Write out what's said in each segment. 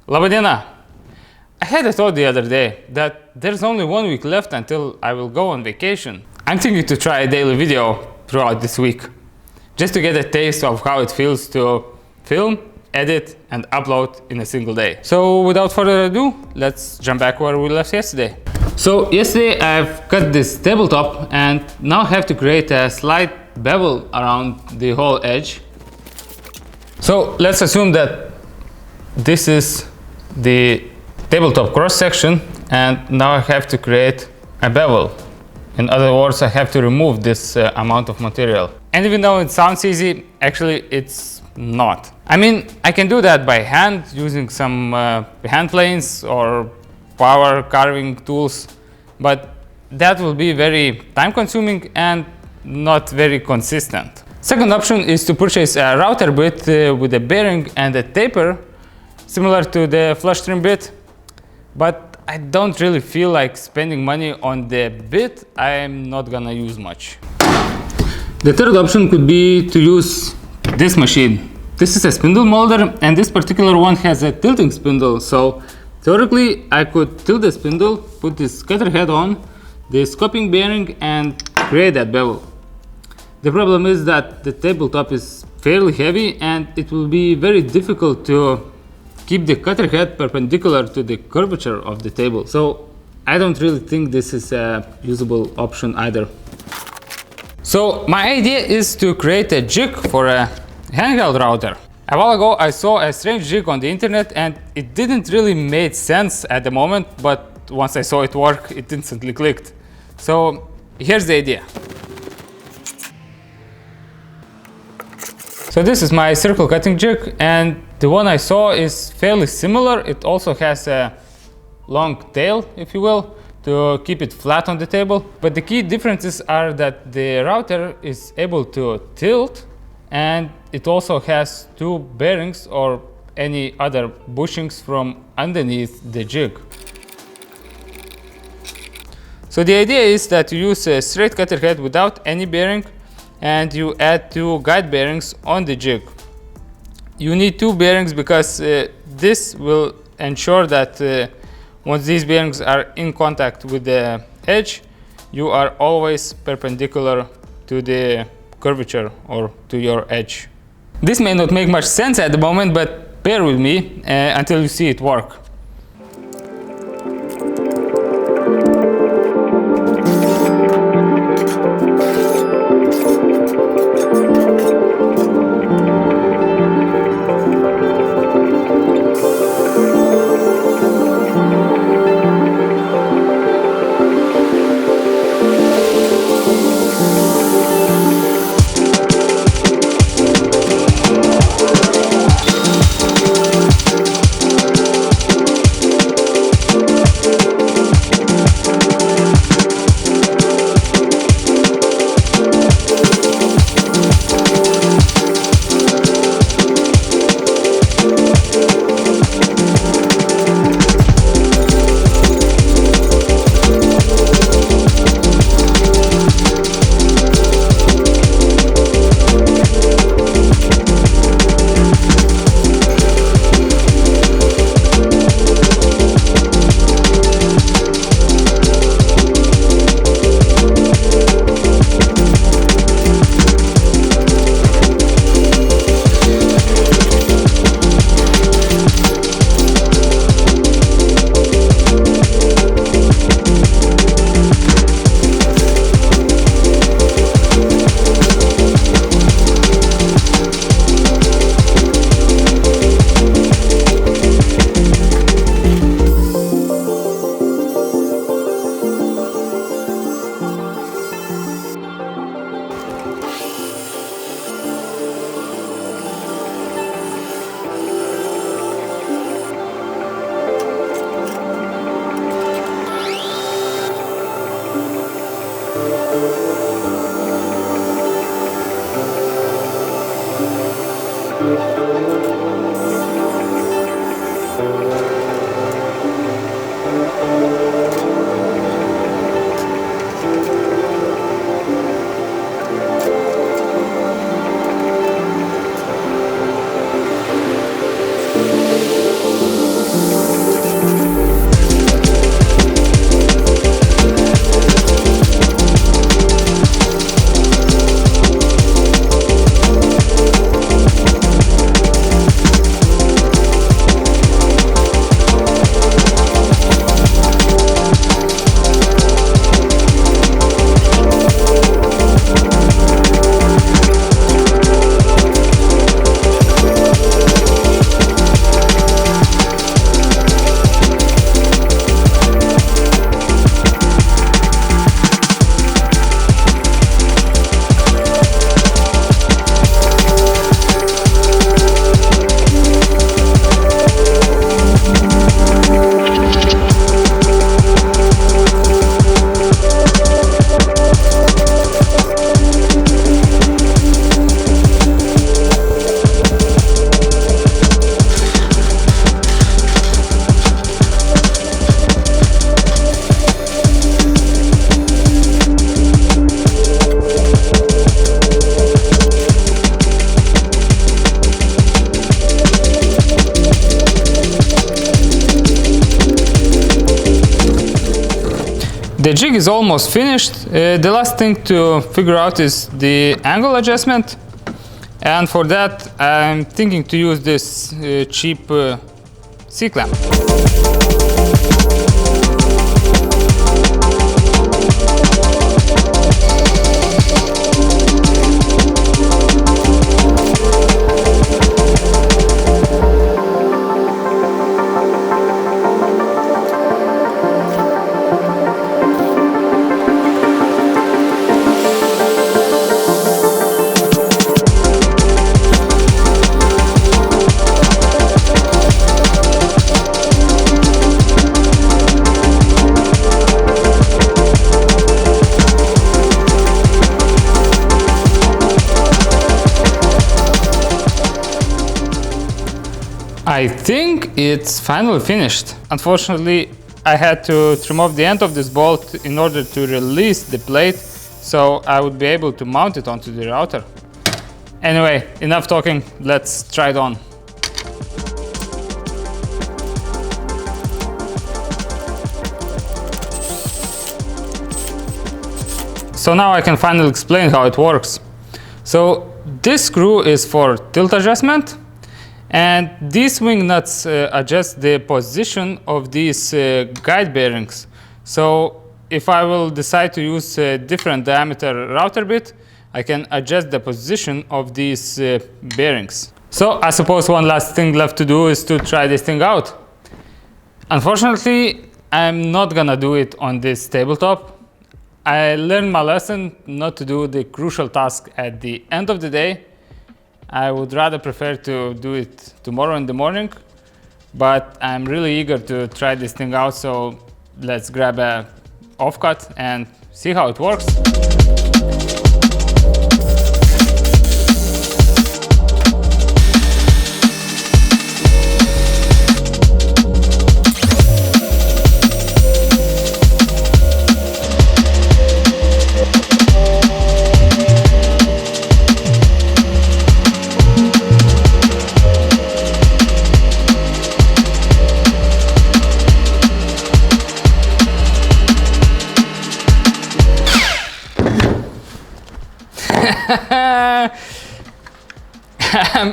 Labadiena! I had a thought the other day that there's only 1 week left until I will go on vacation. I'm thinking to try a daily video throughout this week, just to get a taste of how it feels to film, edit, and upload in a single day. So without further ado, let's jump back where we left yesterday. So yesterday I've cut this tabletop and now have to create a slight bevel around the whole edge. So let's assume that this is the tabletop cross section, and now I have to create a bevel. In other words, I have to remove this amount of material. And even though it sounds easy, actually it's not. I mean, I can do that by hand using some hand planes or power carving tools, but that will be very time consuming and not very consistent. Second option is to purchase a router bit with a bearing and a taper similar to the flush trim bit, but I don't really feel like spending money on the bit I'm not gonna use much. The third option could be to use this machine. This is a spindle molder, and this particular one has a tilting spindle, so theoretically I could tilt the spindle, put this cutter head on, the scoping bearing, and create that bevel. The problem is that the tabletop is fairly heavy and it will be very difficult to keep the cutter head perpendicular to the curvature of the table. So I don't really think this is a usable option either. So my idea is to create a jig for a handheld router. A while ago I saw a strange jig on the internet and it didn't really make sense at the moment, but once I saw it work, it instantly clicked. So here's the idea. So this is my circle cutting jig, and the one I saw is fairly similar. It also has a long tail, if you will, to keep it flat on the table. But the key differences are that the router is able to tilt, and it also has two bearings or any other bushings from underneath the jig. So the idea is that you use a straight cutter head without any bearing, and you add two guide bearings on the jig. You need two bearings because this will ensure that once these bearings are in contact with the edge, you are always perpendicular to the curvature or to your edge. This may not make much sense at the moment, but bear with me until you see it work. The jig is almost finished. The last thing to figure out is the angle adjustment. And for that, I'm thinking to use this cheap C-clamp. I think it's finally finished. Unfortunately, I had to trim off the end of this bolt in order to release the plate so I would be able to mount it onto the router. Anyway, enough talking, let's try it on. So now I can finally explain how it works. So this screw is for tilt adjustment. And these wing nuts adjust the position of these guide bearings. So if I will decide to use a different diameter router bit, I can adjust the position of these bearings. So I suppose one last thing left to do is to try this thing out. Unfortunately, I'm not gonna do it on this tabletop. I learned my lesson not to do the crucial task at the end of the day. I would rather prefer to do it tomorrow in the morning, but I'm really eager to try this thing out, so let's grab a offcut and see how it works.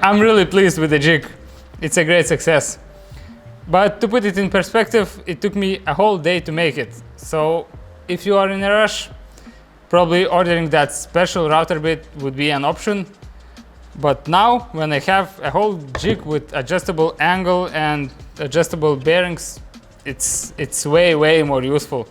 I'm really pleased with the jig. It's a great success. But to put it in perspective, it took me a whole day to make it. So if you are in a rush, probably ordering that special router bit would be an option. But now, when I have a whole jig with adjustable angle and adjustable bearings, it's way more useful.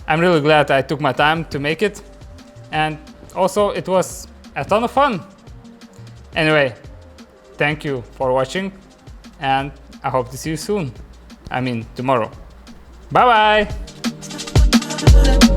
I'm really glad I took my time to make it. And also, it was a ton of fun. Anyway, thank you for watching, and I hope to see you soon. I mean, tomorrow. Bye bye!